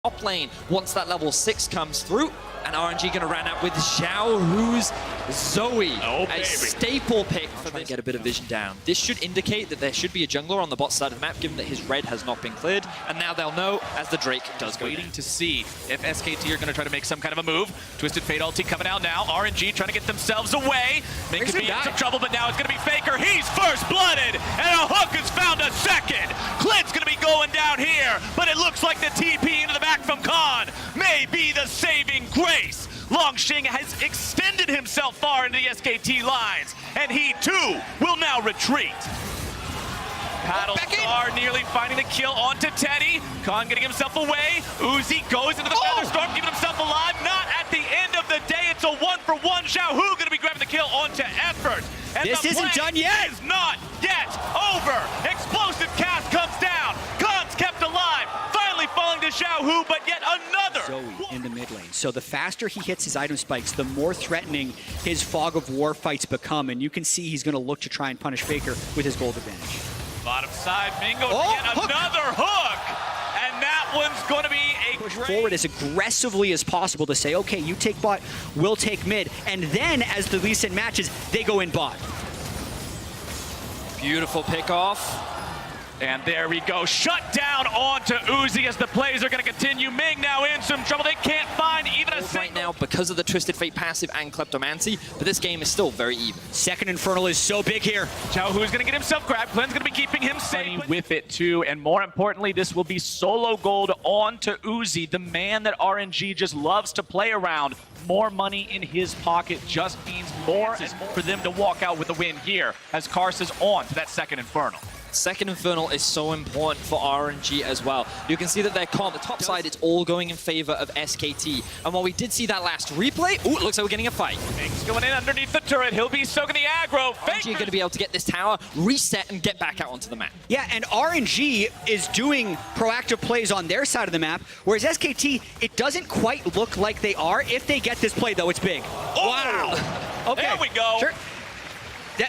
top lane once that level 6 comes through. And RNG going to run out with Xiaohu's Zoe, a staple pick for them to get a bit of vision down. This should indicate that there should be a jungler on the bot side of the map, given that his red has not been cleared. And now they'll know as the Drake does go waiting to see if SKT are going to try to make some kind of a move. Twisted Fate ulti coming out now. RNG trying to get themselves away. They could be in some trouble, but now it's going to be Faker. He's first blooded, and a hook has found a second. Clint's going to be going down here, but it looks like the TP into the back from Khan may be the saving grace. Longxing has extended himself far into the SKT lines, and he too will now retreat. Battlestar nearly finding the kill onto Teddy. Khan getting himself away. Uzi goes into the Featherstorm, keeping himself alive. Not at the end of the day. It's a 1-for-1. Xiaohu going to be grabbing the kill onto Effort. And this isn't done yet. Is not yet over. Explosive cast comes down. Khan's kept alive. Finally falling to Xiaohu, but yet another. Zoe in the mid lane. So the faster he hits his item spikes, the more threatening his fog of war fights become. And you can see he's going to look to try and punish Faker with his gold advantage. Bottom side, Mingo yet another hook. And that one's going to be a Push great forward as aggressively as possible to say, okay, you take bot, we'll take mid. And then as the Lee Sin matches, they go in bot. Beautiful pick off. And there we go. Shut down onto Uzi as the plays are going to continue. Ming now in some trouble. They can't find even a right now because of the Twisted Fate passive and Kleptomancy, but this game is still very even. Second Infernal is so big here. Xiaohu's going to get himself grabbed. Glenn's going to be keeping him safe with it too. And more importantly, this will be solo gold onto Uzi, the man that RNG just loves to play around. More money in his pocket just means more for them to walk out with a win here as Karsa's on to that second Infernal. Second Infernal is so important for RNG as well. You can see that their comp, the top side, it's all going in favor of SKT. And while we did see that last replay, ooh, it looks like we're getting a fight. Ming's going in underneath the turret. He'll be soaking the aggro. RNG are going to be able to get this tower, reset, and get back out onto the map. Yeah, and RNG is doing proactive plays on their side of the map, whereas SKT, it doesn't quite look like they are. If they get this play, though, it's big. Oh! Wow. Okay. There we go. Sure.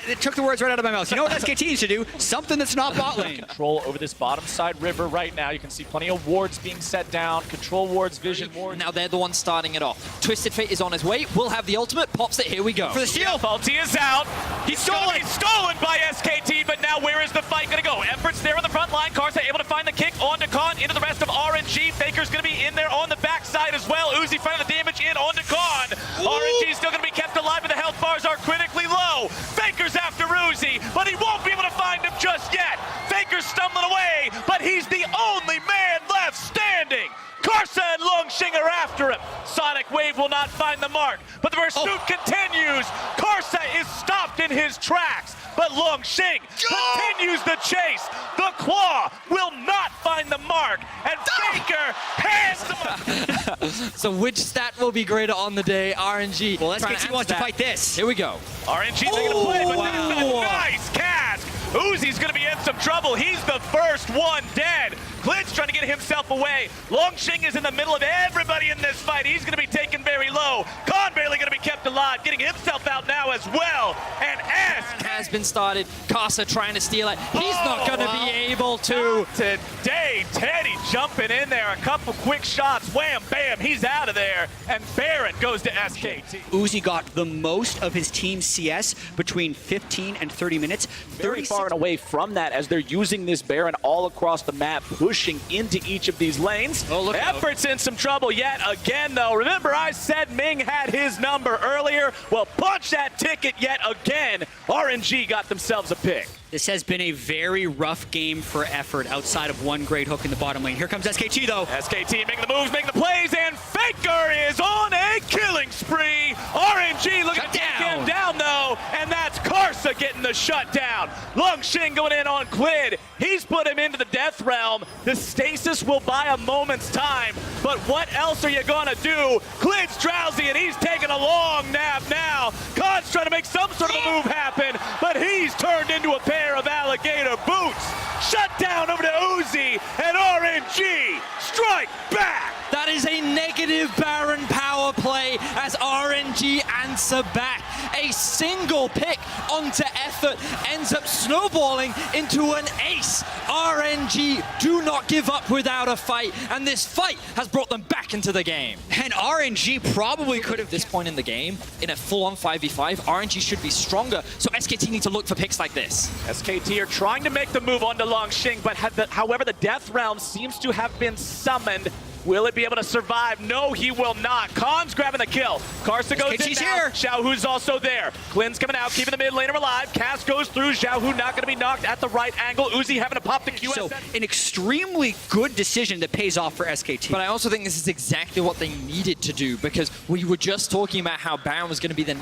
It took the words right out of my mouth. You know what SKT needs to do? Something that's not bot lane. Control over this bottom side river right now. You can see plenty of wards being set down. Control wards, vision wards. Now they're the ones starting it off. Twisted Fate is on his way. We'll have the ultimate. Pops it. Here we go. For the steal. Ulti is out. He's stolen by SKT, but now where is the fight going to go? Effort's there on the front line. Karsa able to find the kick onto Khan, into the rest of RNG. Faker's going to be in there on the backside as well. Uzi finding the damage in onto Khan. RNG still going to be kept alive, but the health bars are critically low. Faker's after Uzi, but he won't be able to find him just yet. Faker's stumbling away, but he's the only man left standing. Karsa and Longxing are after him. Sonic Wave will not find the mark, but the pursuit continues. Karsa is stopped in his tracks, but Longxing continues the chase. The claw will not find the mark, and Faker hands him. So which stat will be greater on the day? RNG. Well, SKT wants to fight this. Here we go. RNG making a play, but that's a nice cast. Uzi's going to be in some trouble. He's the first one dead. Clint's trying to get himself away. Longxing is in the middle of everybody in this fight. He's going to be taken very low. Khan barely going to be kept alive, getting himself out now as well. And has been started. Karsa trying to steal it. He's not going to be able to. Not today, Teddy jumping in there. A couple quick shots. Wham, bam, he's out of there. And Baron goes to SKT. Uzi got the most of his team's CS between 15 and 30 minutes. Very far and away from that as they're using this Baron all across the map, pushing into each of these lanes. Oh, look out. Effort's in some trouble yet again, though. Remember, I said Ming had his number earlier. Well, punch that ticket yet again. RNG got themselves a pick. This has been a very rough game for Effort outside of one great hook in the bottom lane. Here comes SKT, though. SKT making the moves, making the plays, and Faker is on a killing spree. RNG looking to take him down, though, and that's Karsa getting the shutdown. Longxing going in on Klid. He's put him into the death realm. The stasis will buy a moment's time, but what else are you going to do? Klid's drowsy, and he's taking a long nap now. Khan's trying to make some sort of a move happen, but he's turned into a pair of alligator boots. Shut down over to Uzi, and RNG strike back. That is a negative Baron power play. away as RNG answer back. A single pick onto Effort ends up snowballing into an ace. RNG do not give up without a fight, and this fight has brought them back into the game. And RNG probably could have At this point in the game, in a full-on 5v5, RNG should be stronger, so SKT need to look for picks like this. SKT are trying to make the move onto Longxing, but however, the Death Realm seems to have been summoned. Will it be able to survive? No, he will not. Khan's grabbing the kill. Karsa goes in now. here. Xiaohu's also there. Quinn's coming out, keeping the mid laner alive. Cass goes through. Xiaohu not going to be knocked at the right angle. Uzi having to pop the QSS. So an extremely good decision that pays off for SKT. But I also think this is exactly what they needed to do, because we were just talking about how Baron was going to be the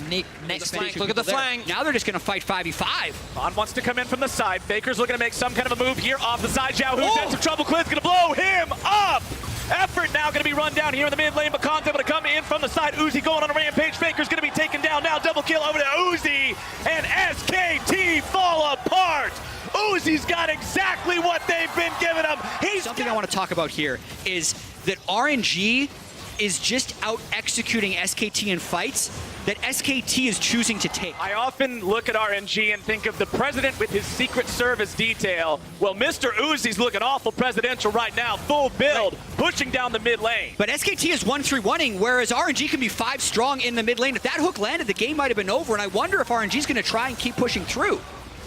next flank. Look at the flank. Now they're just going to fight 5v5. Khan wants to come in from the side. Faker's looking to make some kind of a move here off the side. Xiaohu's in some trouble. Quinn's going to blow him up. Effort now going to be run down here in the mid lane, but Khan's able to come in from the side. Uzi going on a rampage. Faker's going to be taken down now. Double kill over to Uzi, and SKT fall apart. Uzi's got exactly what they've been giving him. Something I want to talk about here is that RNG is just out executing SKT in fights that SKT is choosing to take. I often look at RNG and think of the president with his Secret Service detail. Well, Mr. Uzi's looking awful presidential right now. Full build, pushing down the mid lane. But SKT is 1-3-1-ing, whereas RNG can be 5 strong in the mid lane. If that hook landed, the game might have been over, and I wonder if RNG is going to try and keep pushing through.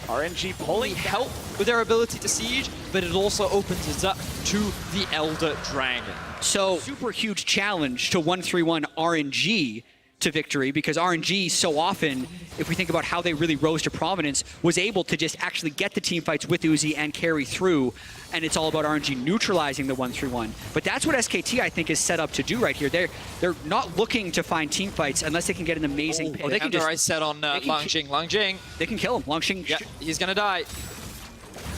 RNG pulling Help with their ability to siege, but it also opens it up to the Elder Dragon. So super huge challenge to 1-3-1 RNG to victory, because RNG so often, if we think about how they really rose to prominence, was able to just actually get the team fights with Uzi and carry through, and it's all about RNG neutralizing the 1-3-1. But that's what SKT, I think, is set up to do right here. They're not looking to find team fights unless they can get an amazing pick. They can just set on Longxing. Longxing. They can kill him. Longxing. Yeah, he's gonna die.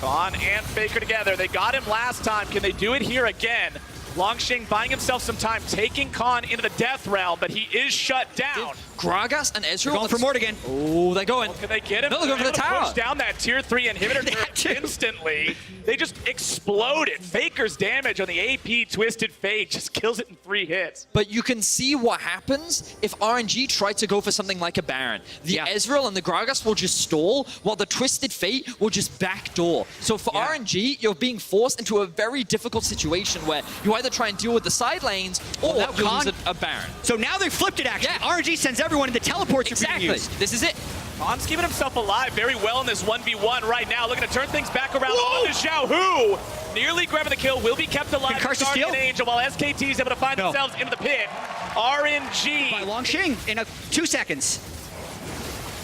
Khan and Faker together. They got him last time. Can they do it here again? Longxing buying himself some time, taking Khan into the Death Realm, but he is shut down. Gragas and Ezreal Going for Mortigan. Oh, they're going. Can they get him? No, they're going for the tower. Push down that tier 3 inhibitor instantly. They just exploded. Faker's damage on the AP Twisted Fate just kills it in 3 hits. But you can see what happens if RNG try to go for something like a Baron. The Ezreal and the Gragas will just stall, while the Twisted Fate will just backdoor. So for RNG, you're being forced into a very difficult situation where you either try and deal with the side lanes or you use a Baron. So now they flipped it, actually. Yeah. RNG sends everyone into teleports are being used. This is it. Khan's keeping himself alive very well in this 1v1 right now. Looking to turn things back around on to Xiaohu. Nearly grabbing the kill, will be kept alive. Can Karsa steal? Angel, while SKT is able to find themselves into the pit. RNG. By Longxing in 2 seconds.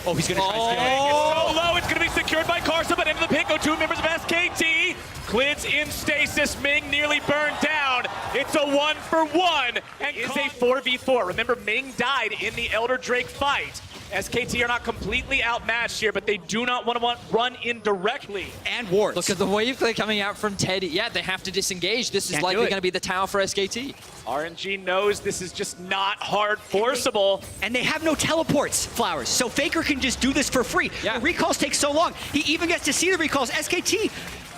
Oh, he's going to try and steal it. It's so low, it's going to be secured by Karsa, but into the pit go 2 members of SKT. Clids in stasis, Ming nearly burned down. It's a 1-for-1, and is a 4v4. Remember, Ming died in the Elder Drake fight. SKT are not completely outmatched here, but they do not want to run in directly. And wards. Look at the wave clear coming out from Teddy. Yeah, they have to disengage. This is Can't likely going to be the tower for SKT. RNG knows this is just not hard forceable. And they have no teleports, Flowers. So Faker can just do this for free. Yeah. The recalls take so long. He even gets to see the recalls. SKT,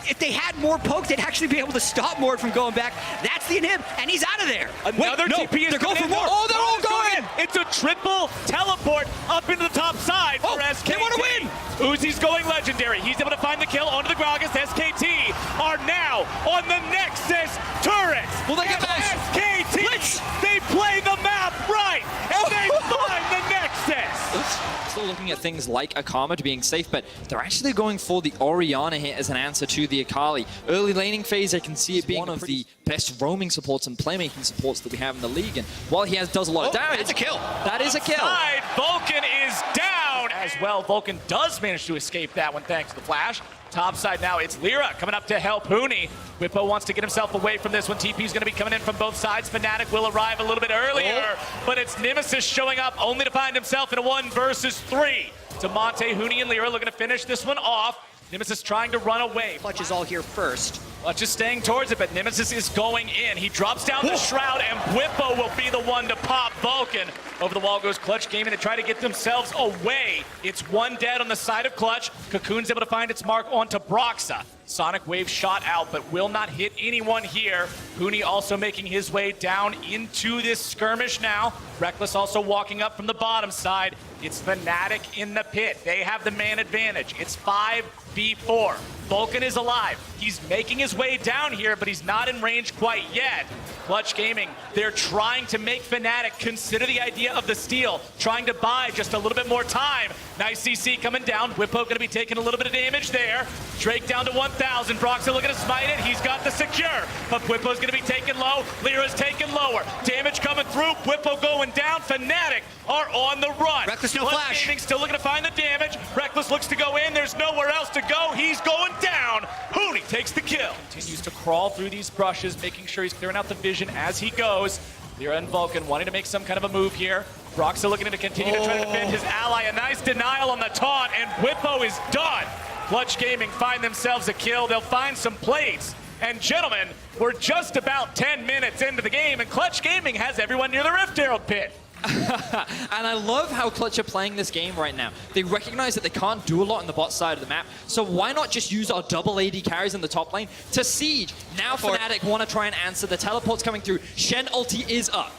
if they had more pokes, they'd actually be able to stop Mord from going back. That's the inhib, and he's out of there. Another TP is they're going for more. Oh, they're all going! It's a triple teleport up into the top side for SKT. They want to win! Uzi's going legendary. He's able to find the kill onto the Gragas. SKT are now on the Nexus turret. Will they get this? SKT, they play the map right, and they find the Nexus. Still looking at things like Akama to being safe, but they're actually going for the Orianna here as an answer to the Akali. Early laning phase, I can see it being one of the best roaming supports and playmaking supports that we have in the league. And while he does a lot of damage, that's a kill. That is a kill. Side, Vulcan is down as well. Vulcan does manage to escape that one thanks to the flash. Top side now, it's Lyra coming up to help Huni. Whippo wants to get himself away from this one. TP's going to be coming in from both sides. Fnatic will arrive a little bit earlier, but it's Nemesis showing up only to find himself in a 1 versus 3. Damonte, Huni, and Lyra looking to finish this one off. Nemesis trying to run away. Clutch is all here first. Clutch is staying towards it, but Nemesis is going in. He drops down the Shroud, and Bwipo will be the one to pop Vulcan. Over the wall goes Clutch Gaming to try to get themselves away. It's one dead on the side of Clutch. Cocoon's able to find its mark onto Broxa. Sonic Wave shot out, but will not hit anyone here. Huni also making his way down into this skirmish now. Rekkles also walking up from the bottom side. It's Fnatic in the pit. They have the man advantage. It's 5v4. Vulcan is alive. He's making his way down here, but he's not in range quite yet. Clutch Gaming, they're trying to make Fnatic consider the idea of the steal, trying to buy just a little bit more time. Nice CC coming down. Bwipo going to be taking a little bit of damage there. Drake down to 1,000. Broxa looking to smite it. He's got the secure, but Bwipo's going to be taken low. Lyra's taken lower. Damage coming through. Bwipo going down. Fnatic are on the run. Rekkles, no flash. Gaming still looking to find the damage. Rekkles looks to go in. There's nowhere else to go. He's going down. Huni takes the kill. Continues to crawl through these brushes, making sure he's clearing out the vision as he goes. Lyra and Vulcan wanting to make some kind of a move here. Broxa looking to continue to try to defend his ally. A nice denial on the taunt, and Bwipo is done. Clutch Gaming find themselves a kill. They'll find some plates. And gentlemen, we're just about 10 minutes into the game, and Clutch Gaming has everyone near the Rift Herald pit. And I love how Clutch are playing this game right now. They recognize that they can't do a lot on the bot side of the map, so why not just use our double AD carries in the top lane to siege? Now Fnatic want to try and answer. The teleport's coming through. Shen ulti is up.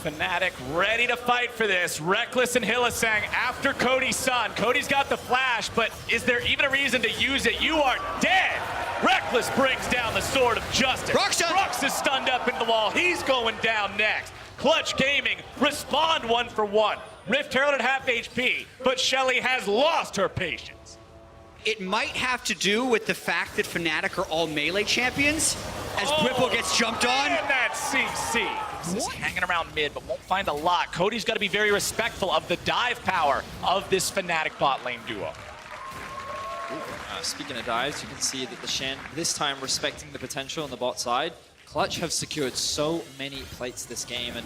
Fnatic ready to fight for this. Rekkles and Hylissang after Cody's son. Cody's got the flash, but is there even a reason to use it? You are dead. Rekkles brings down the Sword of Justice. Brox is stunned up into the wall. He's going down next. Clutch Gaming respond 1 for 1. Rift Herald at half HP, but Shelly has lost her patience. It might have to do with the fact that Fnatic are all melee champions, as Bwipo gets jumped on. And that CC. He's hanging around mid, but won't find a lot. Cody's got to be very respectful of the dive power of this Fnatic bot lane duo. Speaking of dives, you can see that the Shen, this time respecting the potential on the bot side. Clutch have secured so many plates this game, and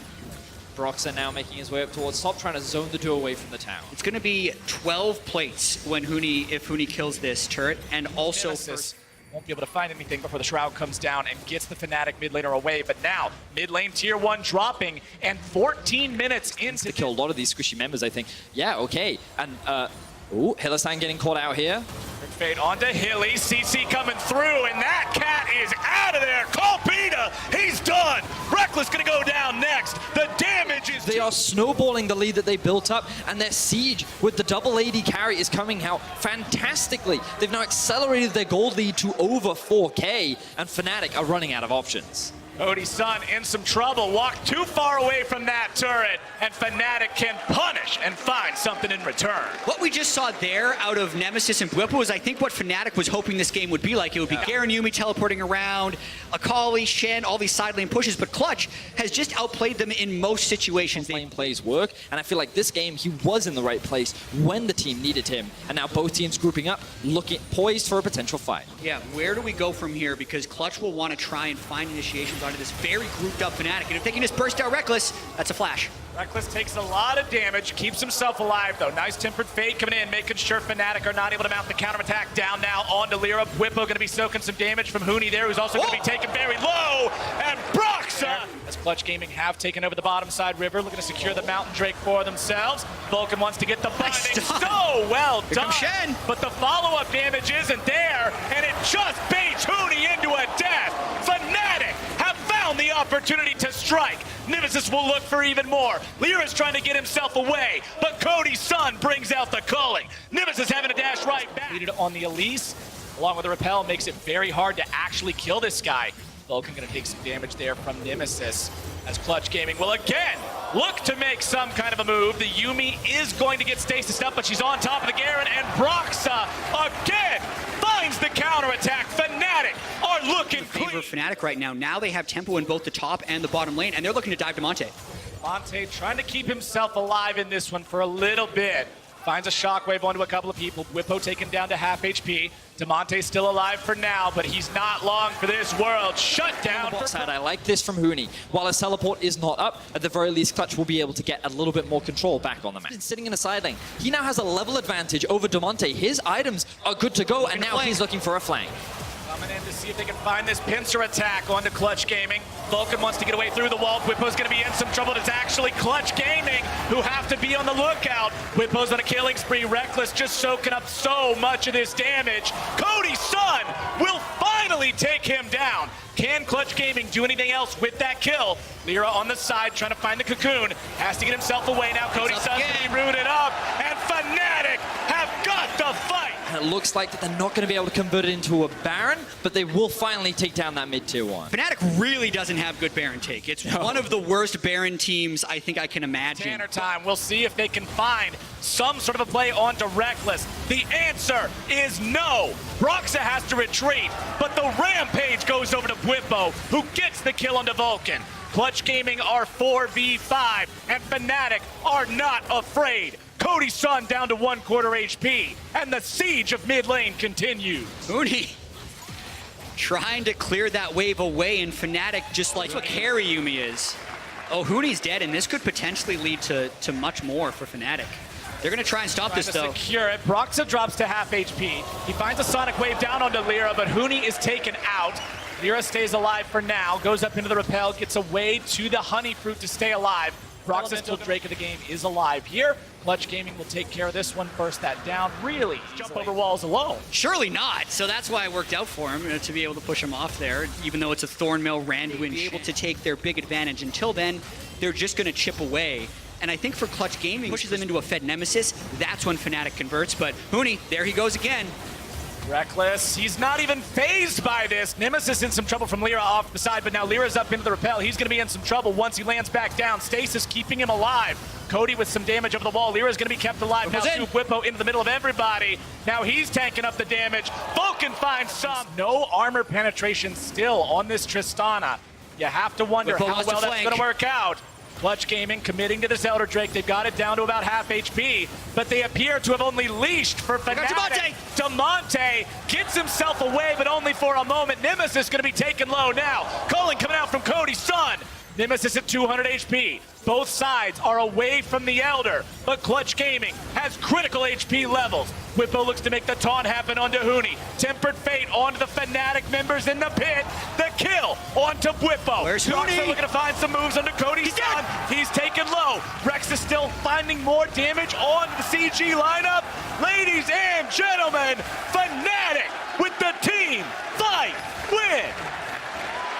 Broxa now making his way up towards top, trying to zone the duo away from the tower. It's going to be 12 plates when if Huni kills this turret, and also Nemesis won't be able to find anything before the Shroud comes down and gets the Fnatic mid laner away. But now, mid lane tier 1 dropping, and 14 minutes into to kill a lot of these squishy members, I think. Yeah, okay. And, Hylissang getting caught out here. Fade onto Hilly, CC coming through, and that cat is out of there. Kolpita, he's done. Rekkles gonna go down next. The damage is... They are snowballing the lead that they built up, and their siege with the double AD carry is coming out fantastically. They've now accelerated their gold lead to over 4K, and Fnatic are running out of options. Cody's son in some trouble, walked too far away from that turret, and Fnatic can punish and find something in return. What we just saw there out of Nemesis and Bwipo was, I think, what Fnatic was hoping this game would be like. It would be Garen Yuumi teleporting around, Akali, Shen, all these side lane pushes, but Clutch has just outplayed them in most situations. Lane plays work, and I feel like this game he was in the right place when the team needed him, and now both teams grouping up, looking poised for a potential fight. Yeah, where do we go from here? Because Clutch will want to try and find initiations onto this very grouped up Fnatic, and if they can just burst out Rekkles, that's a flash. Rekkles takes a lot of damage, keeps himself alive though. Nice Tempered Fade coming in, making sure Fnatic are not able to mount the counterattack. Down now onto Lyra. Bwipo going to be soaking some damage from Huni there, who's also going to be taken very low. And Broxa, as Clutch Gaming have taken over the bottom side river, looking to secure the Mountain Drake for themselves. Vulcan wants to get the binding. So well done. Shen. But the follow-up damage isn't there, and it just baits Huni into a death. Fnatic have found the opportunity to strike. Nemesis will look for even more. Lyra's trying to get himself away, but Cody's son brings out the culling. Nemesis having to dash right back. On the Elise, along with the repel, makes it very hard to actually kill this guy. Vulcan gonna take some damage there from Nemesis, as Clutch Gaming will again look to make some kind of a move. The Yuumi is going to get stasis up, but she's on top of the Garen, and Broxa again finds the counterattack. Fnatic are looking clean. Favor Fnatic right now. Now they have tempo in both the top and the bottom lane, and they're looking to dive to Monte. Monte trying to keep himself alive in this one for a little bit. Finds a shockwave onto a couple of people. Bwipo taken down to half HP. Demonte's still alive for now, but he's not long for this world. Shut down. Side, I like this from Huni. While his teleport is not up, at the very least, Clutch will be able to get a little bit more control back on the map. Sitting in a side lane, he now has a level advantage over Demonte. His items are good to go, and now he's looking for a flank. Coming in to See if they can find this pincer attack onto Clutch Gaming. Vulcan wants to get away through the wall. Whippo's going to be in some trouble. It's actually Clutch Gaming who have to be on the lookout. Whippo's on a killing spree. Reckless just soaking up so much of this damage. Cody's son will finally take him down. Can Clutch Gaming do anything else with that kill? Lyra on the side trying to find the cocoon. Has to get himself away now. Cody's son's going to be rooted up. And Fnatic have got the fight. And it looks like that they're not going to be able to convert it into a Baron, but they will finally take down that mid-tier one. Fnatic really doesn't have good Baron take. It's one of the worst Baron teams I think I can imagine. Tanner time. We'll see if they can find some sort of a play onto Reckless. The answer is no. Broxah has to retreat, but the rampage goes over to Bwipo, who gets the kill onto Vulcan. Clutch Gaming are 4v5, and Fnatic are not afraid. Cody's son down to 1/4 HP, and the siege of mid lane continues. Huni trying to clear that wave away, and Fnatic just like what carry Yuumi is. Oh, Huni's dead, and this could potentially lead to much more for Fnatic. They're going to try and stop this, though. Secure it. Broxah drops to half HP. He finds a Sonic Wave down onto Lyra, but Huni is taken out. Lyra stays alive for now, goes up into the rappel, gets away to the Honey Fruit to stay alive. Broxah still Drake of the game is alive here. Clutch Gaming will take care of this one, burst that down. Really, jump over walls alone. Surely not. So that's why it worked out for him, to be able to push him off there, even though it's a Thornmill, Randuin, be able to take their big advantage. Until then, they're just going to chip away. And I think for Clutch Gaming, pushes them into a Fed Nemesis. That's when Fnatic converts. But Huni, there he goes again. Reckless, he's not even phased by this. Nemesis in some trouble from Lyra off the side, but now Lyra's up into the rappel. He's going to be in some trouble once he lands back down. Stasis keeping him alive. Cody with some damage over the wall. Lyra's going to be kept alive. Now Scoop Bwipo into the middle of everybody. Now he's tanking up the damage. Vulcan finds some. No armor penetration still on this Tristana. You have to wonder how well that's going to work out. Clutch Gaming committing to this Elder Drake. They've got it down to about half HP, but they appear to have only leashed for Fnatic. Damonte gets himself away, but only for a moment. Nemesis going to be taken low now. Culling coming out from Cody's son. Nemesis at 200 HP. Both sides are away from the Elder, but Clutch Gaming has critical HP levels. Bwipo looks to make the taunt happen onto Huni. Tempered Fate onto the Fnatic members in the pit. The kill onto Bwipo. Where's Huni? Huni? Looking to find some moves under Cody's son. He's taken low. Rex is still finding more damage on the CG lineup. Ladies and gentlemen, Fnatic with the team fight win.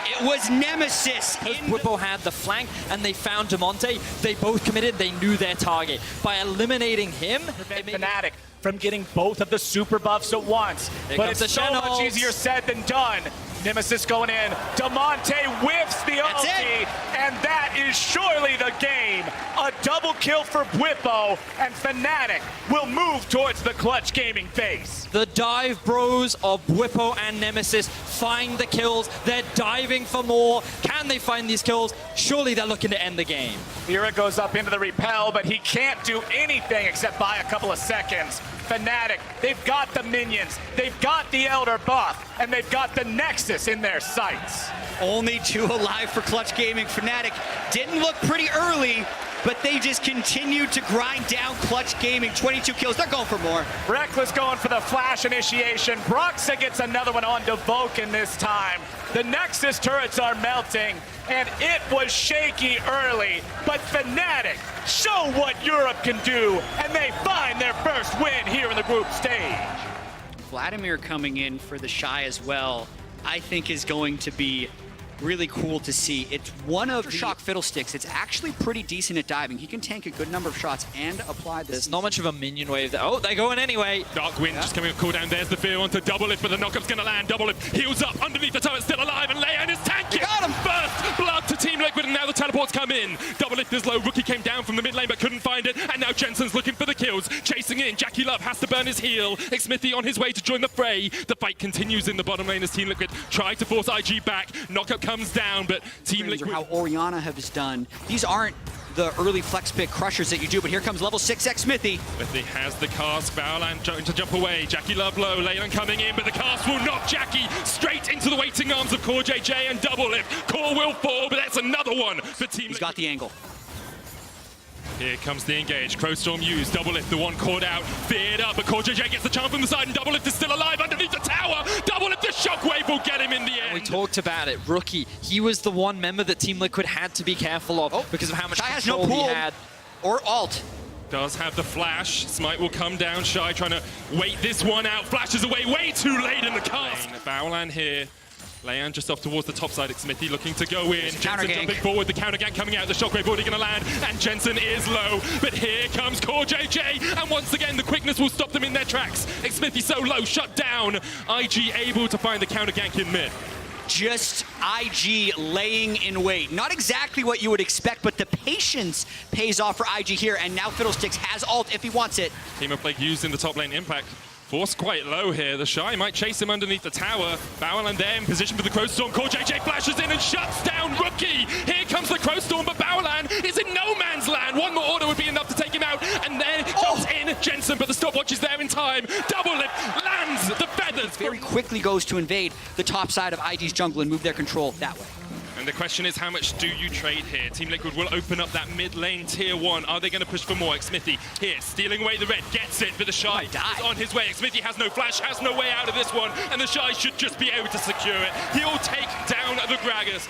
It was Nemesis. Bwipo had the flank and they found Damonte. They both committed. They knew their target. By eliminating him, prevent Fnatic from getting both of the super buffs at once. But it's so much easier said than done. Nemesis going in. Damonte whiffs the ulti, and that is surely the game. A double kill for Bwipo, and Fnatic will move towards the Clutch Gaming base. the dive bros of Bwipo and Nemesis find the kills. They're diving for more. Can they find these kills? Surely they're looking to end the game. Lyra goes up into the repel, but he can't do anything except buy a couple of seconds. Fnatic, they've got the minions, they've got the Elder buff, and they've got the Nexus in their sights. Only 2 alive for Clutch Gaming. Fnatic didn't look pretty early, but they just continued to grind down Clutch Gaming. 22 kills, they're going for more. Reckless going for the flash initiation. Broxah gets another one on to Vulcan this time. The Nexus turrets are melting, and it was shaky early, but Fnatic show what Europe can do, and they find their first win here in the group stage. Vladimir coming in for the Shy as well, I think is going to be really cool to see. It's one of the Shock Fiddlesticks. It's actually pretty decent at diving. He can tank a good number of shots and apply this. There's not much of a minion wave there. Oh, they're going anyway. Dark Wind just coming with cooldown. There's the fear onto Doublelift, but the knockup's going to land. Doublelift heals up underneath the turret, still alive, and Leon is tanking. Got him! First blood to Team Liquid, and now the teleports come in. Doublelift is low. Rookie came down from the mid lane, but couldn't find it. And now Jensen's looking for the kills. Chasing in. Jackie Love has to burn his heal. Xmithie on his way to join the fray. The fight continues in the bottom lane as Team Liquid try to force IG back. Knockup comes down, but Team Liquid... How Orianna has done. These aren't the early flex pick crushers that you do, but here comes level 6 Xmithie. Xmithie has the cast. Valorant trying to jump away. Jackie Love low. Leyland coming in, but the cast will knock Jackie straight into the waiting arms of Core JJ and Doublelift. Core will fall, but that's another one for Team Liquid. He's got the angle. Here comes the engage. Crowstorm used. Doublelift, the one caught out. Feared up, but CoreJJ gets the charm from the side, and Doublelift is still alive underneath the tower. Doublelift, the shockwave will get him in the end. We talked about it. Rookie, he was the one member that Team Liquid had to be careful of because of how much Shy has no control he pool had. or alt. Does have the flash. Smite will come down. Shy trying to wait this one out. Flashes away way too late in the cast. Baolan here. Leon just off towards the top side. Xmithie looking to go in. Counter Jensen gank. jumping forward. The counter gank coming out. The shockwave already going to land. And Jensen is low. But here comes CoreJJ. And once again, the quickness will stop them in their tracks. Xmithie so low, shut down. IG able to find the counter gank in mid. Just IG laying in wait. Not exactly what you would expect, but the patience pays off for IG here. And now Fiddlesticks has ult if he wants it. Team of Plague used in the top lane. Impact forced quite low here. The Shy might chase him underneath the tower. Baolan there in position for the Crowstorm. CoreJJ flashes in and shuts down Rookie. Here comes the Crowstorm, but Baolan is in no man's land. One more order would be enough to take him out. And then jumps in Jensen, but the stopwatch is there in time. Doublelift lands the feathers. Very quickly goes to invade the top side of IG's jungle and move their control that way. And the question is, how much do you trade here? Team Liquid will open up that mid lane tier 1. Are they going to push for more? Xmithie here, stealing away the red, gets it, but the Shy is on his way. Xmithie has no flash, has no way out of this one, and the Shy should just be able to secure it. He'll take down the Gragas.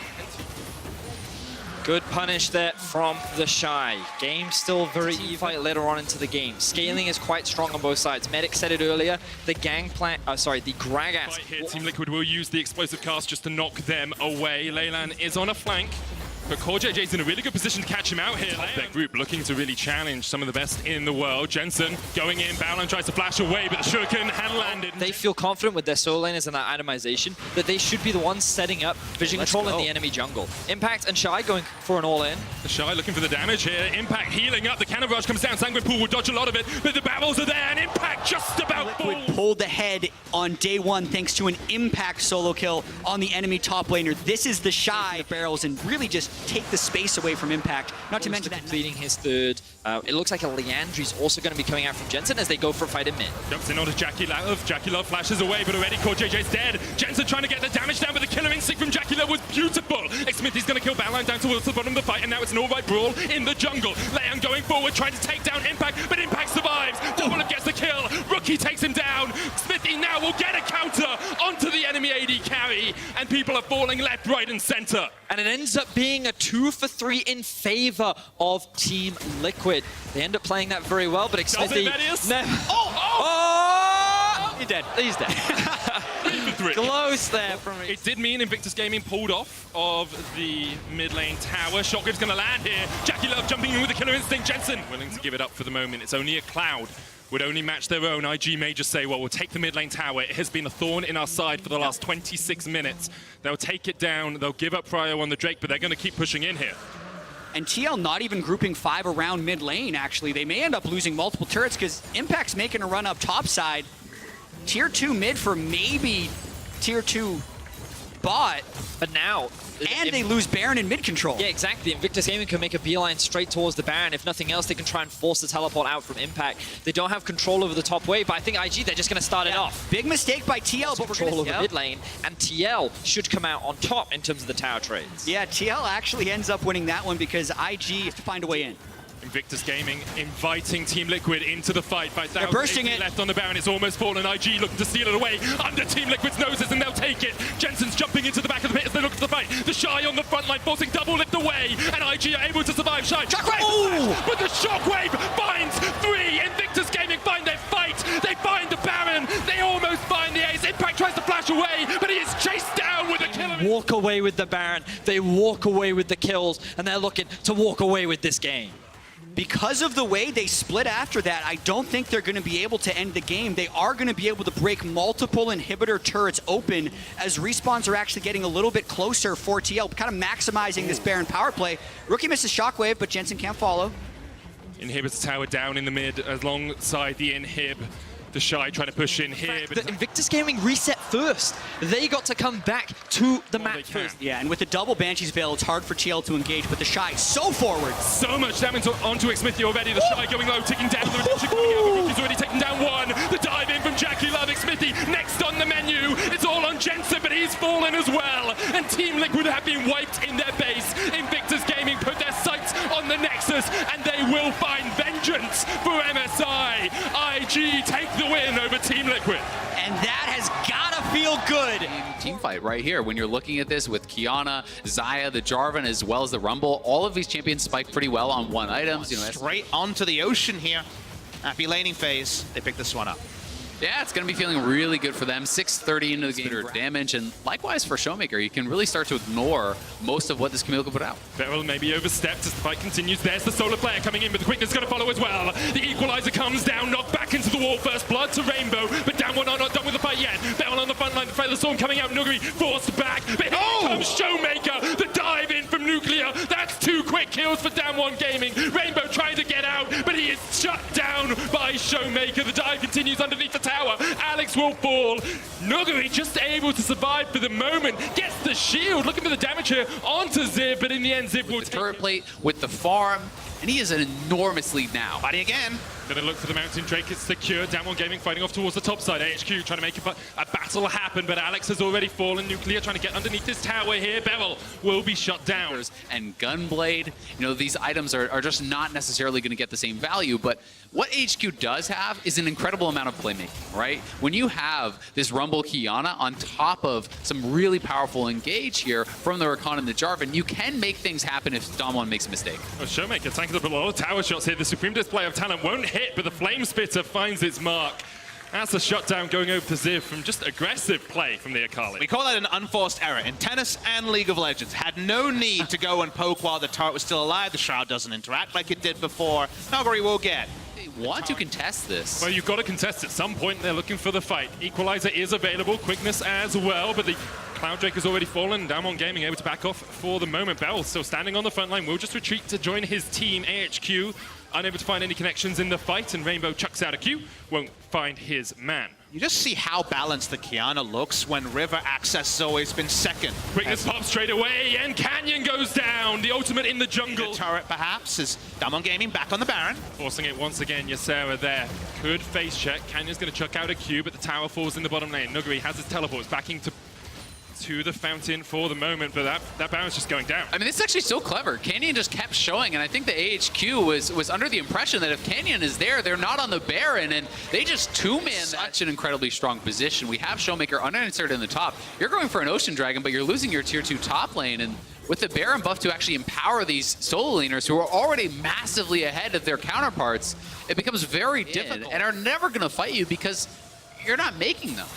Good punish there from the Shy. Game still very even fight later on into the game. Scaling is quite strong on both sides. Medic said it earlier. The the Gragas. Right here, Team Liquid will use the explosive cast just to knock them away. Leyland is on a flank, but CoreJJ's in a really good position to catch him out here. Their group looking to really challenge some of the best in the world. Jensen going in, Baolan tries to flash away, but the Shuriken had landed. They feel confident with their solo laners and that itemization that they should be the ones setting up vision control in the enemy jungle. Impact and Shy going for an all-in. The Shy looking for the damage here. Impact healing up. The cannon barrage comes down. Sanguine Pool will dodge a lot of it, but the barrels are there, and Impact just about full. Liquid pulled ahead on day one thanks to an Impact solo kill on the enemy top laner. This is the Shy barrels and really just take the space away from Impact. Not to mention that completing his third. It looks like a Leandry's also going to be coming out from Jensen as they go for a fight in mid. Jumps in onto JackieLove. JackieLove flashes away, but already CoreJJ's dead. Jensen trying to get the damage down, but the killer instinct from JackieLove was beautiful. Xmithie's going to kill Baolan down towards the bottom of the fight, and now it's an all-right brawl in the jungle. Leon going forward, trying to take down Impact, but Impact survives. Doublelift gets the kill. Rookie takes him down. Xmithie now will get a counter onto the enemy AD carry, and people are falling left, right, and center. And it ends up being a 2 for 3 in favor of Team Liquid. They end up playing that very well, but Xmithie... He's dead. He's dead. 3 for 3. Close there from me. It did mean Invictus Gaming pulled off of the mid lane tower. Shockwave's going to land here. JackieLove jumping in with the killer instinct. Jensen willing to give it up for the moment. It's only a Cloud. Would only match their own. IG may just say, well, we'll take the mid lane tower. It has been a thorn in our side for the last 26 minutes. They'll take it down. They'll give up Prio on the Drake, but they're going to keep pushing in here. And TL not even grouping 5 around mid lane, actually. They may end up losing multiple turrets because Impact's making a run up top side. Tier 2 mid for maybe Tier 2 bot. But now... And they lose Baron in mid control. Yeah, exactly. Invictus Gaming can make a beeline straight towards the Baron. If nothing else, they can try and force the teleport out from Impact. They don't have control over the top wave, but I think IG, they're just going to start it off. Big mistake by TL, but Control over mid lane, and TL should come out on top in terms of the tower trades. Yeah, TL actually ends up winning that one because IG has to find a way in. Invictus Gaming inviting Team Liquid into the fight. By They're bursting it. Left on the Baron, it's almost fallen. IG looking to steal it away under Team Liquid's noses, and they'll take it. Jensen's jumping into the back of the pit as they look to the fight. The Shy on the front line, forcing Doublelift away, and IG are able to survive. Shy, Shockwave! But the Shockwave finds 3. Invictus Gaming find their fight. They find the Baron. They almost find the ace. Impact tries to flash away, but he is chased down with a killer. Walk away with the Baron. They walk away with the kills, and they're looking to walk away with this game. Because of the way they split after that, I don't think they're going to be able to end the game. They are going to be able to break multiple inhibitor turrets open as respawns are actually getting a little bit closer for TL, kind of maximizing this Baron power play. Rookie misses Shockwave, but Jensen can't follow. Inhibits the tower down in the mid alongside the inhib. The Shy trying to push in here. But the Invictus Gaming reset first. They got to come back to the map first. Yeah, and with the double Banshee's Veil, it's hard for TL to engage, but the Shy so forward. So much damage onto Xmithie already. The Shy going low, ticking down. The redemption coming out. The Rookie's already taken down 1. The dive in from JackieLove. Xmithie next on the menu. It's all on Jensen, but he's fallen as well. And Team Liquid have been wiped in their base. Invictus Gaming put their sights on the Nexus. Nexus, and they will find vengeance for MSI. IG take the win over Team Liquid. And that has gotta feel good. Team fight right here. When you're looking at this with Kiana, Xayah, the Jarvan, as well as the Rumble, all of these champions spike pretty well on one items. You know, Straight onto the ocean here. Happy laning phase. They pick this one up. yeah, it's going to be feeling really good for them. 630 into the game damage, and likewise for Showmaker, you can really start to ignore most of what this Camille can put out. Beryl maybe overstepped as the fight continues. There's the solar player coming in, but the quickness is going to follow as well. The equalizer comes down, knocked back into the wall. First blood to Rainbow, but Damwon are not done with the fight yet. Beryl on the front line, the Feather Storm coming out. Nuguri forced back, but here comes Showmaker. The dive in from Nuclear. That's 2 quick kills for Damwon Gaming. Rainbow trying to get out, but he is shut down by Showmaker. The dive continues underneath the tower. Alex will fall. Nuguri just able to survive for the moment. Gets the shield, looking for the damage here onto Ziv, but in the end, Ziv will The take turret plate with the farm, and he is an enormous lead now. Fighting again. Gonna look for the Mountain Drake, it's secure. Damwon Gaming fighting off towards the top side. AHQ trying to make a battle happen, but Alex has already fallen. Nuclear trying to get underneath this tower here. Beryl will be shut down. And Gunblade, you know, these items are just not necessarily going to get the same value, but what HQ does have is an incredible amount of playmaking, right? When you have this Rumble Kiana on top of some really powerful engage here from the Rakan and the Jarvan, you can make things happen if Damwon makes a mistake. Oh, Showmaker tanking up a lot of tower shots here. The supreme display of talent won't hit, but the Flame Spitter finds its mark. That's a shutdown going over to Ziv from just aggressive play from the Akali. We call that an unforced error. In tennis and League of Legends, had no need to go and poke while the turret was still alive. The Shroud doesn't interact like it did before. Nuguri will get. They want to contest this. Well, you've got to contest at some point. They're looking for the fight. Equalizer is available, quickness as well, but the Cloud Drake has already fallen. Damwon Gaming able to back off for the moment. Beryl still standing on the front line. Will just retreat to join his team. AHQ unable to find any connections in the fight, and Rainbow chucks out a Q. Won't find his man. You just see how balanced the Kiana looks when River access has always been second. Quickness pops straight away, and Canyon goes down. The ultimate in the jungle. The turret perhaps is Damwon Gaming back on the Baron. Forcing it once again, Ysera there. Could face check. Canyon's going to chuck out a Q, but the tower falls in the bottom lane. Nuguri has his teleports backing to the fountain for the moment, but that Baron's just going down. I mean, this is actually so clever. Canyon just kept showing, and I think the AHQ was under the impression that if Canyon is there, they're not on the Baron, and they just two-man such an incredibly strong position. We have Showmaker unanswered in the top. You're going for an Ocean Dragon, but you're losing your tier 2 top lane, and with the Baron buff to actually empower these solo laners who are already massively ahead of their counterparts, it becomes very difficult and are never going to fight you because you're not making them.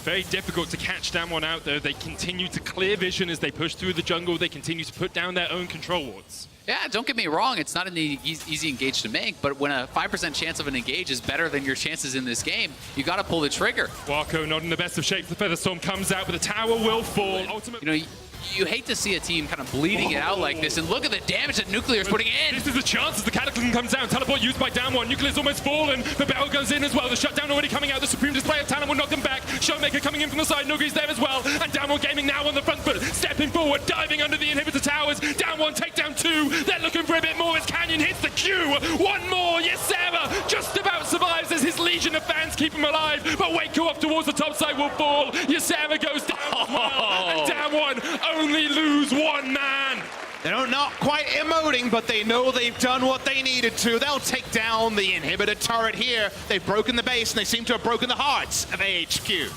Very difficult to catch Damwon out, though. They continue to clear vision as they push through the jungle. They continue to put down their own control wards. Yeah, don't get me wrong, it's not an easy engage to make, but when a 5% chance of an engage is better than your chances in this game, you got to pull the trigger. Wako not in the best of shape. The Feather Storm comes out, but the tower will fall. Ultimate. You know, you hate to see a team kind of bleeding it out like this, and look at the damage that Nuclear is putting in. This is a chance as the Cataclysm comes down. Teleport used by Damwon. Nuclear's almost fallen, but Beryl goes in as well. The shutdown already coming out. The supreme display of talent will knock them back. Showmaker coming in from the side. Nuguri's there as well, and Damwon Gaming now on the front foot, stepping forward, diving under the inhibitor towers. Damwon take down 2. They're looking for a bit more as Canyon hits the Q. One more. Ysera just about survives as his legion of fans keep him alive, but Waco off towards the top side will fall. Ysera goes down as well, and Damwon only lose one man. They're not quite emoting, but they know they've done what they needed to. They'll take down the inhibitor turret here. They've broken the base, and they seem to have broken the hearts of AHQ.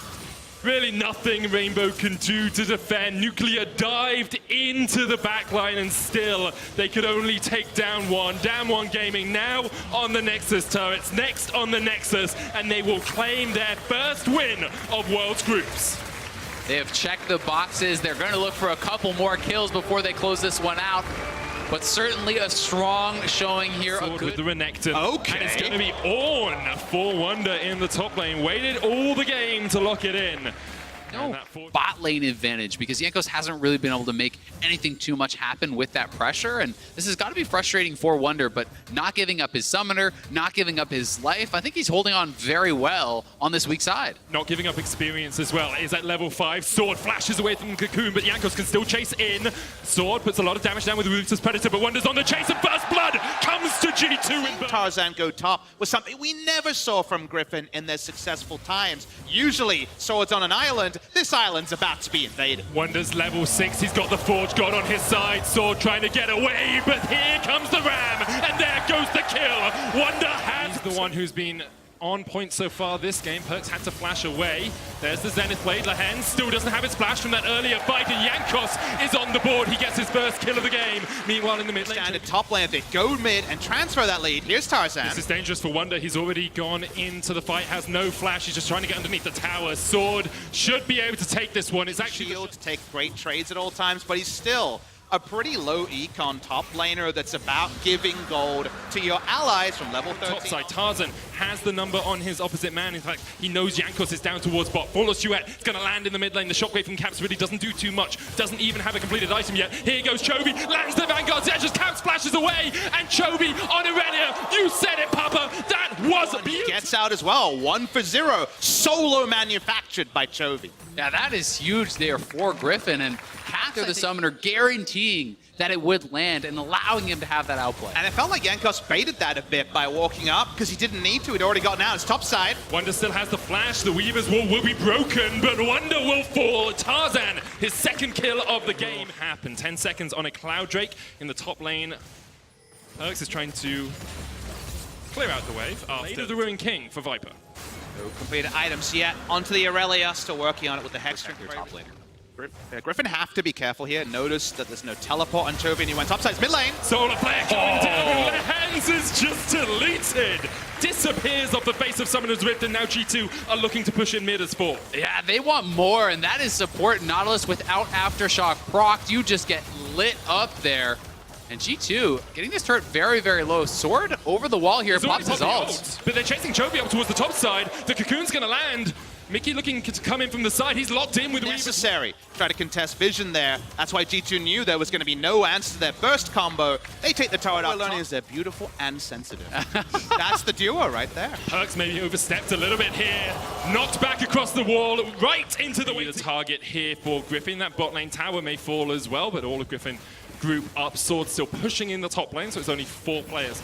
Really nothing Rainbow can do to defend. Nuclear dived into the backline, and still they could only take down one. Damwon Gaming now on the Nexus turrets, next on the Nexus, and they will claim their first win of World's Groups. They have checked the boxes. They're going to look for a couple more kills before they close this one out. But certainly a strong showing here. Sword with the Renekton. Okay. And it's going to be Ornn for Wonder in the top lane. Waited all the game to lock it in. No bot lane advantage because Jankos hasn't really been able to make anything too much happen with that pressure, and this has got to be frustrating for Wonder, but not giving up his summoner, not giving up his life. I think he's holding on very well on this weak side. Not giving up experience as well. Is at level 5. Sword flashes away from Cocoon, but Jankos can still chase in. Sword puts a lot of damage down with Ruthless Predator, but Wonder's on the chase, and First Blood comes to G2 in Tarzan go top was something we never saw from Griffin in their successful times. Usually, Swords on an island, this island's about to be invaded. Wonder's level 6, he's got the Forge God on his side, Sword trying to get away, but here comes the Ram, and there goes the kill. Wonder has the one who's been on point so far this game. Perkz had to flash away. There's the Zenith Blade. Lehen still doesn't have his flash from that earlier fight, and Jankos is on the board. He gets his first kill of the game. Meanwhile, in the mid lane, Standard top lane, they go mid and transfer that lead. Here's Tarzan. this is dangerous for Wonder. He's already gone into the fight, has no flash. He's just trying to get underneath the tower. Sword should be able to take this one. It's actually Shield to take great trades at all times, but he's still a pretty low econ top laner that's about giving gold to your allies from level 13. Topside, Tarzan has the number on his opposite man. In fact, he knows Jankos is down towards bot. Flawless Duet is going to land in the mid lane. The shockwave from Caps really doesn't do too much. Doesn't even have a completed item yet. Here goes Chovy, lands the Vanguard's edge as Caps flashes away, and Chovy on Irelia. You said it, Papa. That was beautiful. Gets out as well, 1 for 0. Solo manufactured by Chovy. Yeah, that is huge there for Griffin, and Caps, the summoner, guaranteeing that it would land and allowing him to have that outplay. And it felt like Jankos baited that a bit by walking up because he didn't need to. He'd already gotten out. It's top side. Wonder still has the flash. The Weaver's wall will be broken, but Wonder will fall. Tarzan, his second kill of the game, happened. 10 seconds on a Cloud Drake in the top lane. Perkz is trying to clear out the wave after the Ruined King for Viper. No completed items yet. Onto the Irelia. Still working on it with the Hex top laner. Griffin have to be careful here. Notice that there's no teleport on Chovy, and he went topside mid lane. Solar Flare coming down. Lehens is just deleted. Disappears off the face of Summoner's Rift, and now G2 are looking to push in mid as 4. Yeah, they want more, and that is support Nautilus without Aftershock proc. You just get lit up there. And G2 getting this turret very, very low. Sword over the wall here, pops his ult. But they're chasing Chovy up towards the top side. The Cocoon's going to land. Mickey looking to come in from the side. He's locked in with necessary. Try to contest vision there. That's why G2 knew there was going to be no answer to their burst combo. They take the turret out. Learning is they're beautiful and sensitive. That's the duo right there. Perkz maybe overstepped a little bit here. Knocked back across the wall, right into the target here for Griffin. That bot lane tower may fall as well, but all of Griffin group up. Sword still pushing in the top lane, so it's only 4 players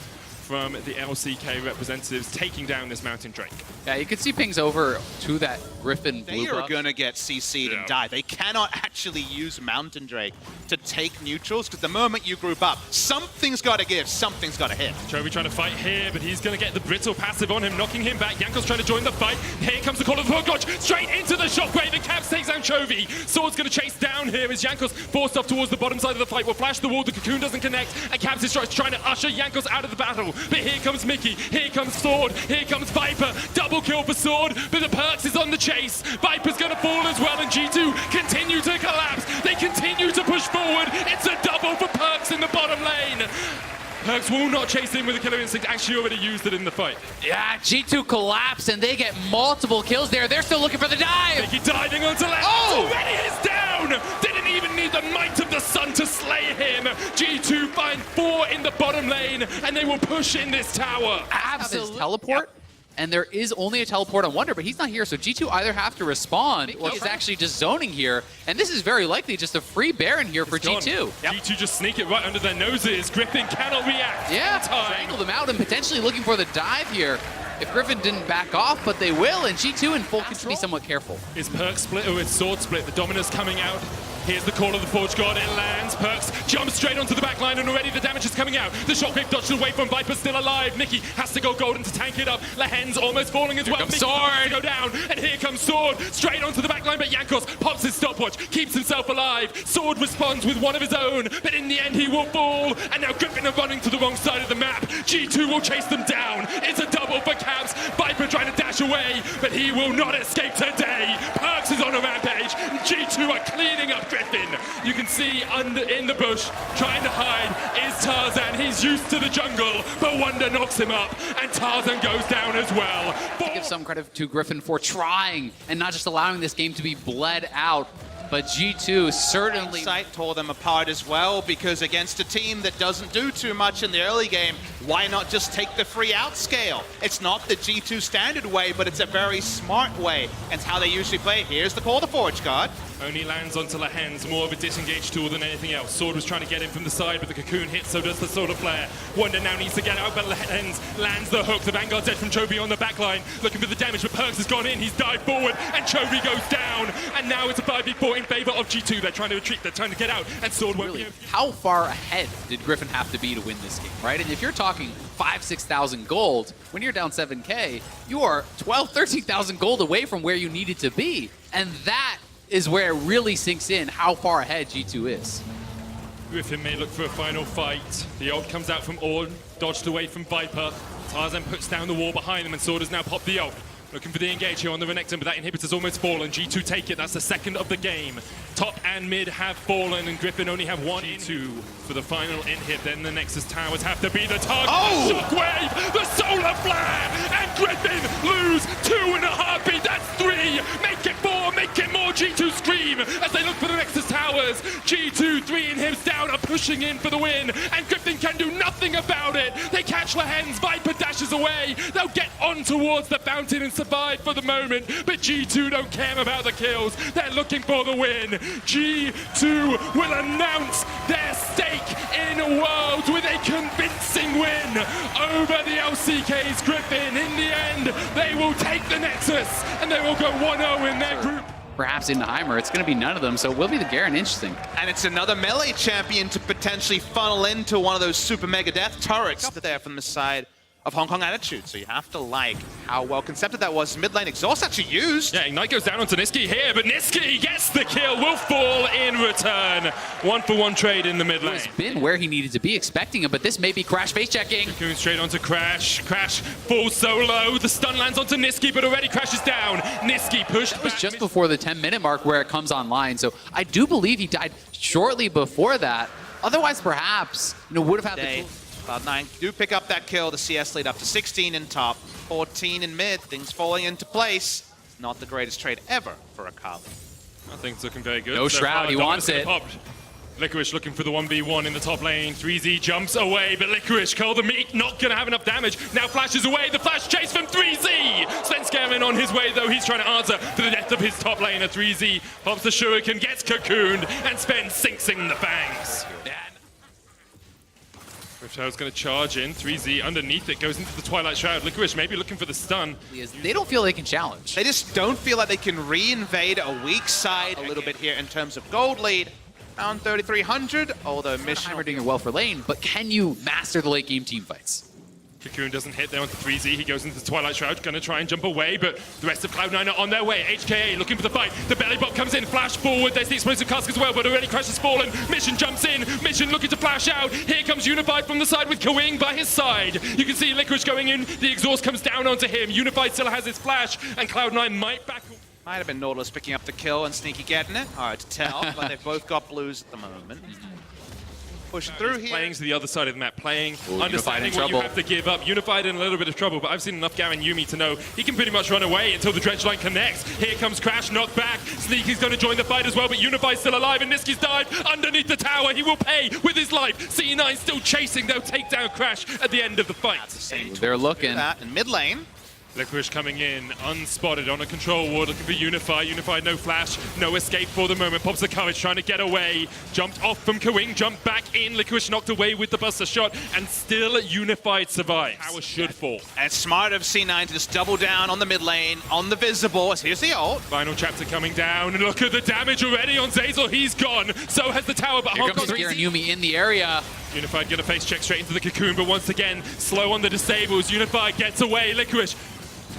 from the LCK representatives taking down this Mountain Drake. Yeah, you can see pings over to that Griffin blue They are going to get CC'd and die. They cannot actually use Mountain Drake to take neutrals, because the moment you group up, something's got to give, something's got to hit. Chovy trying to fight here, but he's going to get the brittle passive on him, knocking him back. Jankos trying to join the fight. Here comes the call of the Forge, straight into the shockwave, and Caps takes down Chovy. Sword's going to chase down here as Jankos forced off towards the bottom side of the fight. Will flash the wall, the Cocoon doesn't connect, and Caps is trying to usher Jankos out of the battle. But here comes Mickey, here comes Sword, here comes Viper. Double kill for Sword, but the Perkz is on the chase. Viper's going to fall as well, and G2 continue to collapse. They continue to push forward. It's a double for Perkz in the bottom lane. Perkz will not chase in with a killer instinct, actually already used it in the fight. Yeah, G2 collapse, and they get multiple kills there. They're still looking for the dive. Mickey diving onto left. Oh! Already is down! Didn't even need the might of the sun to slay him. G2 find 4 in the bottom lane, and they will push in this tower. Absolutely. Teleport. And there is only a teleport on Wonder, but he's not here, so G2 either have to respond or he's actually just zoning here. And this is very likely just a free Baron here for G2. G2 just sneak it right under their noses. Griffin cannot react. Yeah, strangle them out and potentially looking for the dive here. If Griffin didn't back off, but they will, and G2 in full can be somewhat careful. Is Perkz split or is Sword split? The Dominus coming out. Here's the call of the Forge God. It lands. Perkz jumps straight onto the back line, and already the damage is coming out. The shockwave dodged away from Viper, still alive. Mickey has to go golden to tank it up. Lehen's almost falling as well. Sword has to go down, and here comes Sword straight onto the back line, but Jankos pops his stopwatch, keeps himself alive. Sword responds with one of his own, but in the end he will fall. And now Griffin are running to the wrong side of the map. G2 will chase them down. It's a double for Caps. Viper trying to dash away, but he will not escape today. Perkz is on a rampage. G2 are cleaning up Griffin. You can see in the bush, trying to hide, is Tarzan. He's used to the jungle, but Wonder knocks him up, and Tarzan goes down as well. To give some credit to Griffin for trying and not just allowing this game to be bled out. But G2 certainly... Sight tore them apart as well, because against a team that doesn't do too much in the early game, why not just take the free out scale? It's not the G2 standard way, but it's a very smart way. And it's how they usually play. Here's the call of the Forge God. Only lands onto Lehens, more of a disengage tool than anything else. Sword was trying to get him from the side, but the cocoon hits, so does the Solar Flare. Wonder now needs to get out, but Lehens lands the hook. The Vanguard's dead from Chovy on the backline, looking for the damage, but Perkz has gone in. He's dived forward, and Chovy goes down. And now it's a 5v4 in favor of G2. They're trying to retreat, they're trying to get out, and Sword won't be able to. How far ahead did Griffin have to be to win this game, right? And if you're talking 5,000-6,000 gold, when you're down 7K, you are 12,000-13,000 gold away from where you needed to be. And that is where it really sinks in how far ahead G2 is. Griffin may look for a final fight. The ult comes out from Ornn, dodged away from Viper. Tarzan puts down the wall behind them, and Sword has now popped the ult. Looking for the engage here on the Renekton, but that inhibitor's almost fallen. G2 take it, that's the second of the game. Top and mid have fallen, and Griffin only have one G2 for the final inhib. Then the Nexus towers have to be the target. Oh! Shockwave, the Solar Flare, and Griffin lose 2 in a heartbeat. That's 3, make it 4, make it more. G2 scream as they look for the Nexus towers. G2, 3 inhibs down, are pushing in for the win, and Griffin can do nothing about it. They catch Lehens, Viper dashes away. They'll get on towards the fountain and survive for the moment, but G2 don't care about the kills. They're looking for the win. G2 will announce their stake in Worlds with a convincing win over the LCK's Griffin. In the end, they will take the Nexus, and they will go 1-0 in their group. Perhaps in Heimer, it's going to be none of them, so it will be the Garen. Interesting. And it's another melee champion to potentially funnel into one of those super mega death turrets there from the side of Hong Kong Attitude. So you have to like how well concepted that was. Mid lane exhaust actually used. Yeah, Ignite goes down onto Nisqy here, but Nisqy gets the kill, will fall in return. 1-for-1 trade in the mid lane. He's been where he needed to be, expecting him, but this may be Crash face checking. Cocoon straight onto Crash. Crash falls solo. The stun lands onto Nisqy, but already crashes down. Nisqy pushed It was back. just before the 10-minute mark where it comes online, so I do believe he died shortly before that. Otherwise, perhaps, would have had the tools. Cloud9 do pick up that kill. The CS lead up to 16 in top, 14 in mid. Things falling into place. Not the greatest trade ever for Akali. I think it's looking very good. No Shroud, he wants it. Licorice looking for the 1v1 in the top lane. 3Z jumps away, but Licorice, Curl the Meat, not going to have enough damage. Now flashes away. The flash chase from 3Z. Svenskeren on his way, though. He's trying to answer to the death of his top laner. 3Z pops the Shuriken, gets cocooned, and Sven sinks in the fangs. Riftshroud's going to charge in. 3Z underneath it, goes into the Twilight Shroud. Licorice maybe looking for the stun. They don't feel they can challenge. They just don't feel like they can re-invade a weak side a little bit here in terms of gold lead. Around 3,300, although Mission Heimer doing well for lane, but can you master the late game team fights? Cocoon doesn't hit there onto 3Z. He goes into the Twilight Shroud, going to try and jump away, but the rest of Cloud9 are on their way. HKA looking for the fight. The belly bot comes in, flash forward. There's the explosive cask as well, but already Crash has fallen. Mission jumps in. Mission looking to flash out. Here comes Unified from the side with Kawing by his side. You can see Licorice going in. The exhaust comes down onto him. Unified still has his flash, and Cloud9 might back. might have been Nautilus picking up the kill and Sneaky getting it. Hard to tell, but they've both got blues at the moment. Push through here. Playing to the other side of the map, playing, Ooh, understanding what you have to give up. Unified in a little bit of trouble, but I've seen enough Garen Yuumi to know he can pretty much run away until the dredge line connects. Here comes Crash, knocked back. Sneaky's going to join the fight as well, but Unified's still alive, and Nisqy's dived underneath the tower. He will pay with his life. C9 still chasing. They'll take down Crash at the end of the fight. They're looking. That in mid lane. Licorice coming in, unspotted on a control ward, looking for Unified. Unified, no flash, no escape for the moment. Pops the courage, trying to get away. Jumped off from Kawing, jumped back in. Licorice knocked away with the Buster Shot, and still Unified survives. Tower should fall. And it's smart of C9 to just double down on the mid lane, on the visible. Here's the ult. Final chapter coming down, and look at the damage already on Zeyzal. He's gone. So has the tower, but Here Hong comes Kong Garen Yuumi in the area. Unified gonna face check straight into the cocoon, but once again, slow on the disables. Unified gets away. Licorice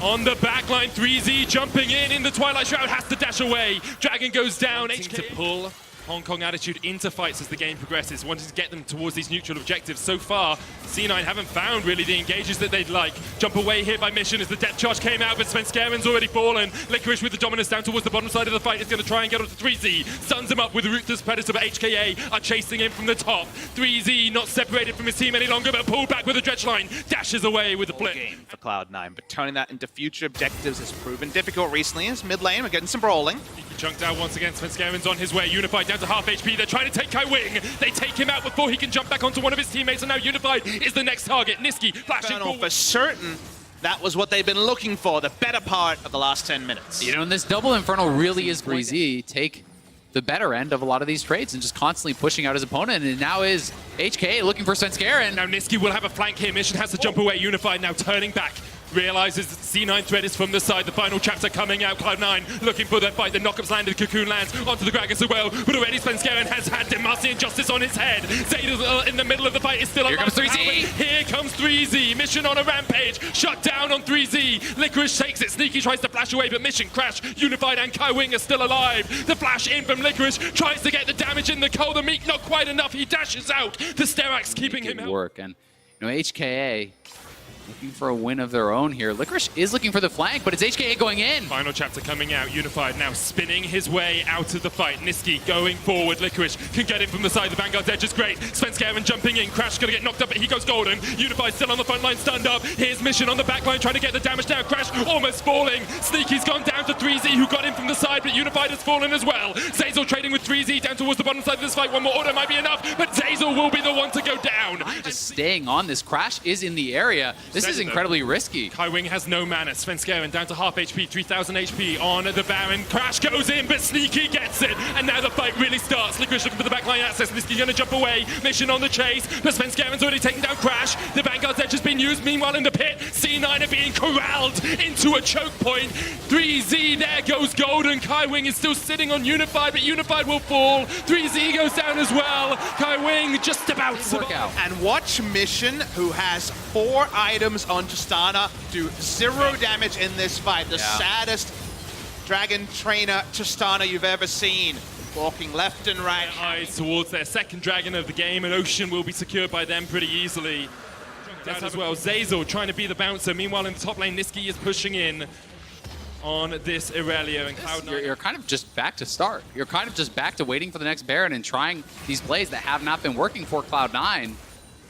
on the backline, 3Z jumping in the Twilight Shroud, has to dash away. Dragon goes down. HK to pull Hong Kong Attitude into fights as the game progresses, wanting to get them towards these neutral objectives. So far, C9 haven't found really the engages that they'd like. Jump away here by Mission as the depth charge came out, but Svenskeren's already fallen. Licorice with the dominance down towards the bottom side of the fight is going to try and get onto 3Z. Stuns him up with the Ruthless Predator, but HKA are chasing him from the top. 3Z not separated from his team any longer, but pulled back with the dredge line. Dashes away with the blip. Game for Cloud9, but turning that into future objectives has proven difficult recently. As mid lane, we're getting some brawling. He chunked out once again. Svenskeren's on his way. Unified down to half HP. They're trying to take Kai Wing. They take him out before he can jump back onto one of his teammates, and now Unified is the next target. Nisqy flashing Infernal forward. for certain. That was what they've been looking for, the better part of the last 10 minutes. You know, and this double Infernal really is 3Z. Take the better end of a lot of these trades and just constantly pushing out his opponent. And now is HK looking for Svenskeren. Now Nisqy will have a flank here. Mission has to jump away. Unified now turning back. Realizes that C9 threat is from the side. The final chapter coming out. Cloud9 looking for their fight. The knockup's landed. Cocoon lands onto the Gragas as well. But already Svenskeren has had Demacian Justice on his head. Zayda in the middle of the fight is still alive. Here comes 3Z. Here comes 3Z. Mission on a rampage. Shut down on 3Z. Licorice takes it. Sneaky tries to flash away, but Mission crash. Unified and Kaiwing are still alive. The flash in from Licorice tries to get the damage in the Cole. The Meek not quite enough. He dashes out. The Sterak's keeping him Good out. work. And HKA looking for a win of their own here. Licorice is looking for the flank, but it's HKA going in. Final chapter coming out. Unified now spinning his way out of the fight. Nisqy going forward. Licorice can get in from the side. The Vanguard's edge is great. Svenskeren jumping in. Crash gonna get knocked up, but he goes golden. Unified still on the front line, stunned up. Here's Mission on the back line trying to get the damage down. Crash almost falling. Sneaky's gone down to 3Z, who got in from the side, but Unified has fallen as well. Zeyzal trading with 3Z down towards the bottom side of this fight. One more order might be enough, but Zeyzal will be the one to go down. Just staying on this. Crash is in the area. This is incredibly risky. Kaiwing has no mana. Svenskeren down to half HP, 3,000 HP on the Baron. Crash goes in, but Sneaky gets it. And now the fight really starts. Licorice looking for the backline access. Nisqy gonna jump away. Mission on the chase, but Svenskeren's already taken down Crash. The Vanguard's edge has been used. Meanwhile in the pit, C9 are being corralled into a choke point. 3Z, there goes Golden. Kaiwing is still sitting on Unified, but Unified will fall. 3Z goes down as well. Kaiwing just about to Work out. And watch Mission, who has 4 items on Tristana, do 0 damage in this fight. The saddest Dragon Trainer Tristana you've ever seen. Walking left and right. Eyes towards their second dragon of the game, and Ocean will be secured by them pretty easily. That as well. Zeyzal trying to be the bouncer. Meanwhile, in the top lane, Nisqy is pushing in on this Irelia and Cloud9. You're kind of just back to start. You're kind of just back to waiting for the next Baron and trying these plays that have not been working for Cloud9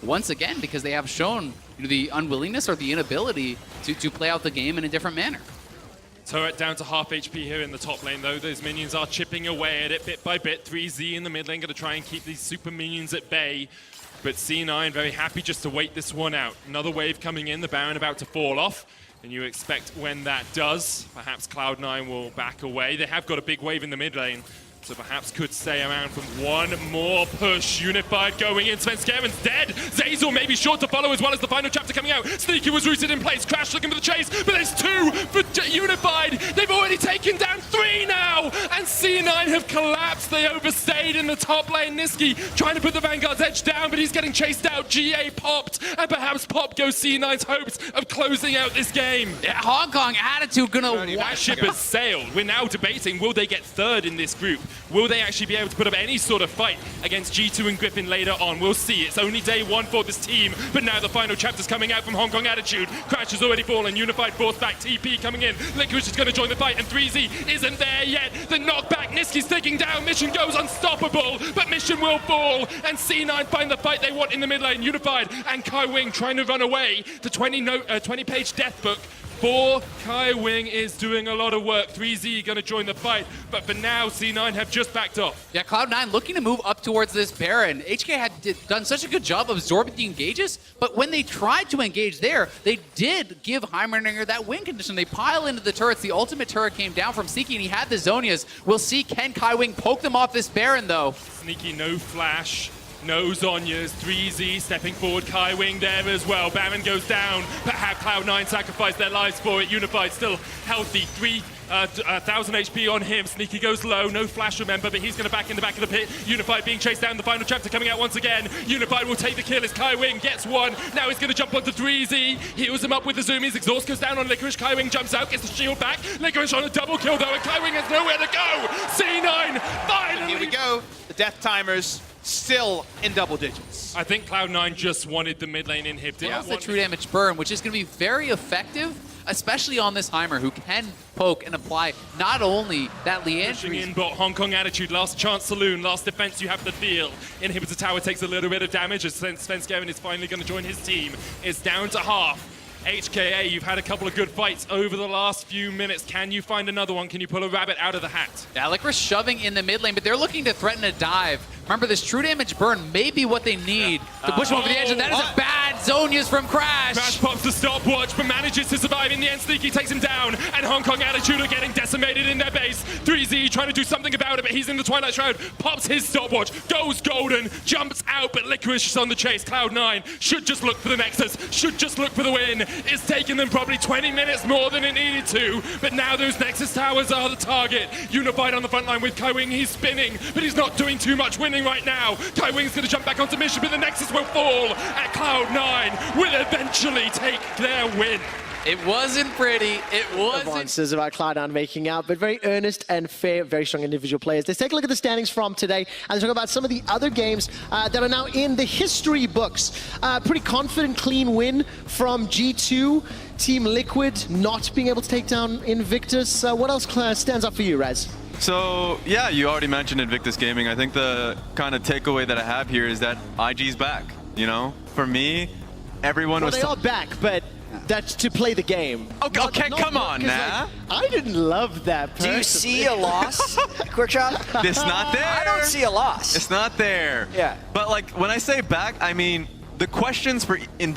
once again because they have shown the unwillingness or the inability to play out the game in a different manner. Turret down to half HP here in the top lane, though. Those minions are chipping away at it bit by bit. 3Z in the mid lane, going to try and keep these super minions at bay. But C9 very happy just to wait this one out. Another wave coming in, the Baron about to fall off. And you expect when that does, perhaps Cloud9 will back away. They have got a big wave in the mid lane, so perhaps could stay around from one more push. Unified going in. Svenskeren's dead. Zeyzal may be short to follow as well as the final chapter coming out. Sneaky was rooted in place. Crash looking for the chase, but there's 2 for Unified. They've already taken down 3 now, and C9 have collapsed. They overstayed in the top lane. Nisqy trying to put the Vanguard's edge down, but he's getting chased out. GA popped, and perhaps pop goes C9's hopes of closing out this game. Yeah, Hong Kong attitude gonna That ship has sailed. We're now debating, will they get third in this group? Will they actually be able to put up any sort of fight against G2 and Griffin later on? We'll see. It's only day 1 for this team, but now the final chapter's coming out from Hong Kong Attitude. Crash has already fallen. Unified forced back. TP coming in. Licorice is going to join the fight, and 3Z isn't there yet. The knockback. Nisqy's taking down. Mission goes unstoppable, but Mission will fall, and C9 find the fight they want in the mid lane. Unified and Kaiwing trying to run away. The 20-page death book for Kaiwing is doing a lot of work. 3Z going to join the fight, but for now, C9 have just backed off. Yeah, Cloud9 looking to move up towards this Baron. HK had done such a good job of absorbing the engages, but when they tried to engage there, they did give Heimerdinger that win condition. They pile into the turrets. The ultimate turret came down from Sneaky, and he had the Zonias. We'll see, can Kaiwing poke them off this Baron, though? Sneaky, no flash. No Zonias, 3Z stepping forward, Kaiwing there as well. Baron goes down, but have Cloud9 sacrifice their lives for it. Unified still healthy, 3,000 HP on him. Sneaky goes low, no flash remember, but he's going to back in the back of the pit. Unified being chased down, the final chapter coming out once again. Unified will take the kill as Kaiwing gets one. Now he's going to jump onto 3Z, heals him up with the zoomies. Exhaust goes down on Licorice, Kaiwing jumps out, gets the shield back. Licorice on a double kill though, and Kaiwing has nowhere to go. C9 finally. Here we go. The death timers still in double digits. I think Cloud9 just wanted the mid lane inhib. That's the true damage burn, which is going to be very effective, especially on this Heimer, who can poke and apply not only that Pushing Leandry. in, but Hong Kong Attitude, last chance saloon, last defense you have to deal. Inhibitor Tower takes a little bit of damage as Svenskeren is finally going to join his team. It's down to half. HKA, you've had a couple of good fights over the last few minutes. Can you find another one? Can you pull a rabbit out of the hat? Yeah, Licorice shoving in the mid lane, but they're looking to threaten a dive. Remember, this true damage burn may be what they need to push him over the edge, and that is a bad Zonia's from Crash. Crash pops the stopwatch, but manages to survive. In the end, Sneaky takes him down, and Hong Kong Attitude are getting decimated in their base. 3Z trying to do something about it, but he's in the Twilight Shroud. Pops his stopwatch, goes golden, jumps out, but Licorice is on the chase. Cloud9 should just look for the Nexus, should just look for the win. It's taken them probably 20 minutes more than it needed to, but now those Nexus towers are the target. Unified on the front line with Kaiwing, he's spinning, but he's not doing too much winning right now. Kaiwing's going to jump back onto mission, but the Nexus will fall, and Cloud9 will eventually take their win. It wasn't pretty. It wasn't. Advances about Cloud9 making out, but very earnest and fair, very strong individual players. Let's take a look at the standings from today and talk about some of the other games that are now in the history books. Pretty confident, clean win from G2. Team Liquid not being able to take down Invictus. What else stands up for you, Raz? So, yeah, you already mentioned Invictus Gaming. I think the kind of takeaway that I have here is that IG's back, you know? For me, everyone was... They are back, but that's to play the game. Okay, come on, nah. I didn't love that personally. Do you see a loss, Quickshot? It's not there. I don't see a loss. It's not there. Yeah. But, like, when I say back, I mean the questions for Invictus